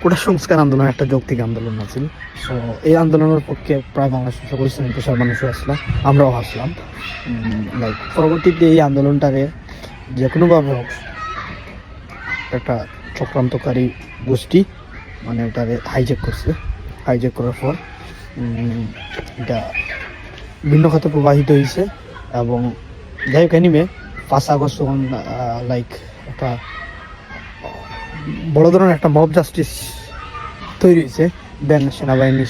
কোটা সংস্কার আন্দোলন একটা যৌক্তিক আন্দোলন আছিল। সো এই আন্দোলনের পক্ষে প্রায় বাংলাদেশের সকল শ্রেণী পেশার মানুষও আসলাম, আমরাও আসলাম। লাইক পরবর্তীতে এই আন্দোলনটাকে যে কোনোভাবে হোক একটা চক্রান্তকারী গোষ্ঠী মানে এটাকে হাইজ্যাক করছে। হাইজ্যাক করার পর এটা ভিন্ন খাতে প্রবাহিত হয়েছে এবং যাই হোক এনিমে 5 আগস্ট তখন লাইক একটা বড় ধরনের একটা মব জাস্টিস তৈরি হয়েছে। দেন সেনাবাহিনী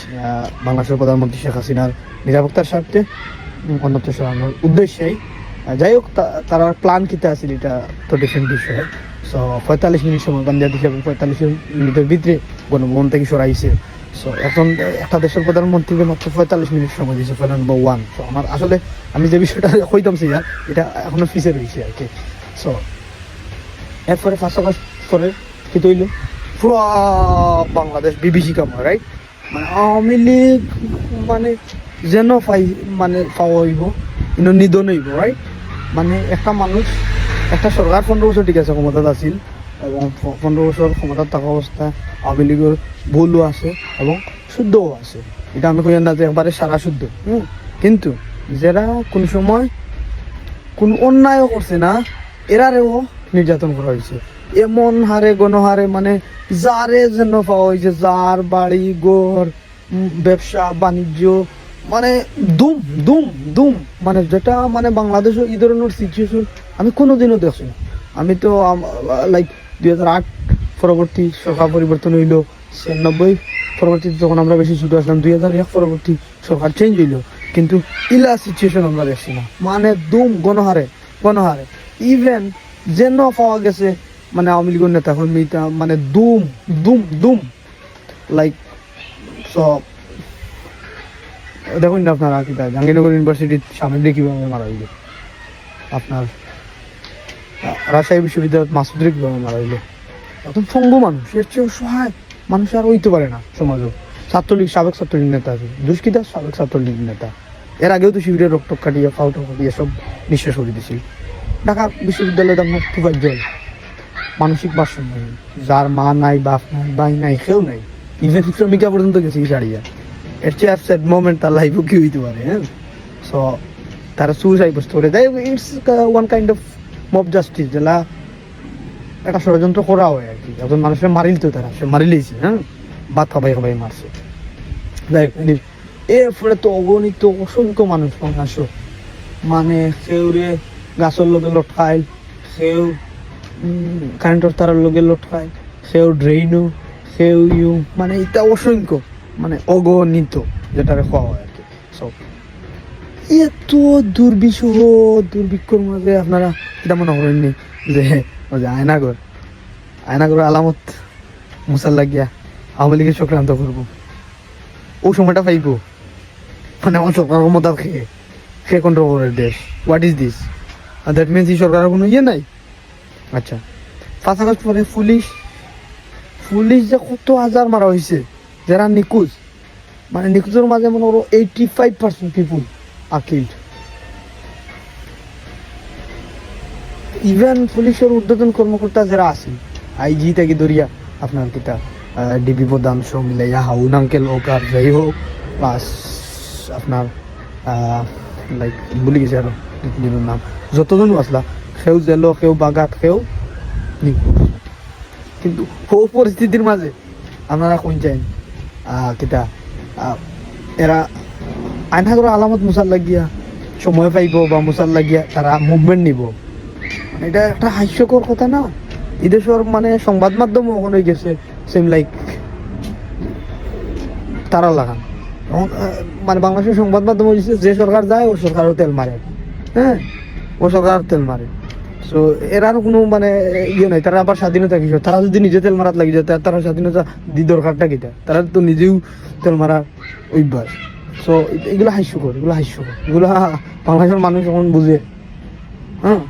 বাংলাদেশের প্রধানমন্ত্রী শেখ হাসিনার নিরাপত্তার স্বার্থে অন্যত্র সরানোর উদ্দেশ্যেই যাই হোক তারা প্ল্যান কিতে আছে এটা তো ডিফারেন্ট বিষয়। সো 45 মিনিট সময় বান্ধা দিচ্ছে এবং 45 মিনিটের ভিতরে গণভবন থেকে সরাইছে। সো এখন একটা দেশের প্রধানমন্ত্রীকে মাত্র 45 মিনিট সময় দিয়েছে ফর নাম্বার 1। সো আমার আসলে আমি যে বিষয়টা কইতাম সিয়া এটা এখনো ফিসে রয়েছে আর কি। সো এরপরে 5 আগস্ট পরে কি তৈল পুরো বাংলাদেশ বিভীষিকা কামড়, রাইট? মানে আওয়ামী লীগ মানে যেন মানে পাওয়া হইব কিন্তু নিধন হইব, রাইট? মানে একটা মানুষ একটা সরকার 15 বছর ঠিক আছে ক্ষমতাত আছিল এবং 15 বছর ক্ষমতার থাকা অবস্থায় আওয়ামী লীগের ভুলও আছে এবং শুদ্ধও আছে। এটা আমি কই না যে একবারে সারা শুদ্ধ, কিন্তু যারা কোন সময় কোন অন্যায়ও করছে না এরারেও নির্যাতন করা হয়েছে এমন হারে গণহারে। মানে যারে যেন পাওয়া হয়েছে, যার বাড়ি ঘর ব্যবসা বাণিজ্য মানে দুম দুম দুম, মানে যেটা মানে বাংলাদেশে এই ধরনের সিচুয়েশন আমি কোনোদিনও দেখছি না। আমি তো লাইক 2008 পরবর্তী সরকার পরিবর্তন হইলো, 96 পরবর্তীতে যখন আমরা বেশি ছুটে আসলাম, 2001 পরবর্তী সরকার চেঞ্জ হইলো, কিন্তু ইলা সিচুয়েশন আমরা দেখছি না। মানে দুম গণহারে গণহারে ইভেন যেন পাওয়া গেছে মানে আওয়ামী লীগের নেতা কর্মীটা মানে দুম দুম দুম লাইক। সব দেখুন না আপনারা কি জাহাঙ্গীরনগর ইউনিভার্সিটির সামনে দিয়ে কীভাবে মারা হইল, আপনার রাজশাহী বিশ্ববিদ্যালয় মাসুদের কীভাবে মারা হইল। এখন সঙ্গু মানুষ এর চেয়েও সহায় মানুষ আর হইতে পারে না সমাজও। ছাত্রলীগ সাবেক ছাত্রলীগ নেতা আছে, দুষ্কৃতা সাবেক ছাত্রলীগ নেতা, এর আগেও তো শিবিরের রক্ত কাটিয়ে ফাউটো কাটিয়ে সব নিঃশ্বাস করে দিয়েছিল। ঢাকা বিশ্ববিদ্যালয়ে আপনার খুব জল মানসিক ভারসাম্য, যার মা নাই বাপ নাই ভাই নাই কেউ নাই, ইভেন শ্রমিকা পর্যন্ত গেছে কি ছাড়িয়া। এর চেয়ে আপসেট মোমেন্ট তার লাইফও কি হইতে পারে, হ্যাঁ? সো তারা সুইসাইড করে দেয়। It's one kind of mob justice, যেটা একটা ষড়যন্ত্র করা হয় আর কি। একজন মানুষের মারিল তো তারা, সে মারিলেইছে, হ্যাঁ, ভাত খাবাই খাবাই মারছে। এর ফলে তো অগণিত অসংখ্য মানুষ বাংলাদেশ মানে সেউরে গাছের লগে লটকায়, সেও কারেন্টের তারের লগে লটকায়, সেও ড্রেইনও, সেও মানে এটা অসংখ্য মানে অগণিত যেটারে খাওয়া হয় আর কি। সব এত দুর্বিষহ দুর্ভিক্ষর মাঝে আপনারা এটা মনে করেননি যে আয়নাগর আলামত মুসার লাগিয়া আওয়ামী লীগের চক্রান্ত করবো, ও সময়টা পাইব? মানে আমার সরকার ক্ষমতা খেয়ে কন্ট্রোল করে দেশ। What is this? That means এই সরকারের কোনো ইয়ে নাই। আচ্ছা, 5 আগস্ট পরে পুলিশ যে কত হাজার মারা হয়েছে যারা নিখোঁজ, মানে নিখোঁজের মাঝে মনে করো 85% পিপুল আর কিল্ড। ইভেন পুলিশের ঊর্ধ্বতন কর্মকর্তা যারা আছে, আইজি থেকে ধরিয়া আপনার কিতা ডিবি প্রধান সব মিলাইয়া হাউন আঙ্কেল হোক আর যাই হোক, প্লাস আপনার লাইক ভুলে গেছে আরো দুজনের নাম, যতজন আসলা সেও জেল, কেউ বাগাত, কেউ নিখোঁজ। কিন্তু ও পরিস্থিতির মাঝে আপনারা কোন চাইন কিতা এরা আয়নাগর আলামত মুসার লাগিয়া সময় পাইব বা মুসার লাগিয়া তারা মুভমেন্ট নিব, এটা একটা হাস্যকর কথা না? এদেশের মানে সংবাদ মাধ্যম ওখানে হয়ে গেছে সেম লাইক তারা লাগান। মানে বাংলাদেশের সংবাদ মাধ্যম হয়েছে যে সরকার যায় ও সরকারও তেল মারে, হ্যাঁ, ও সরকার তেল মারে। সো এরার কোনো মানে ইয়ে নাই, তারা আবার স্বাধীনতা কিসব? তারা যদি নিজে তেল মারাত লাগি যায় তারা স্বাধীনতা দি দরকারটা কিটা? তারা তো নিজেও তেল মারার অভ্যাস। সো এগুলো হাস্যকর, এগুলো বাংলাদেশের মানুষ এখন বুঝে, হ্যাঁ।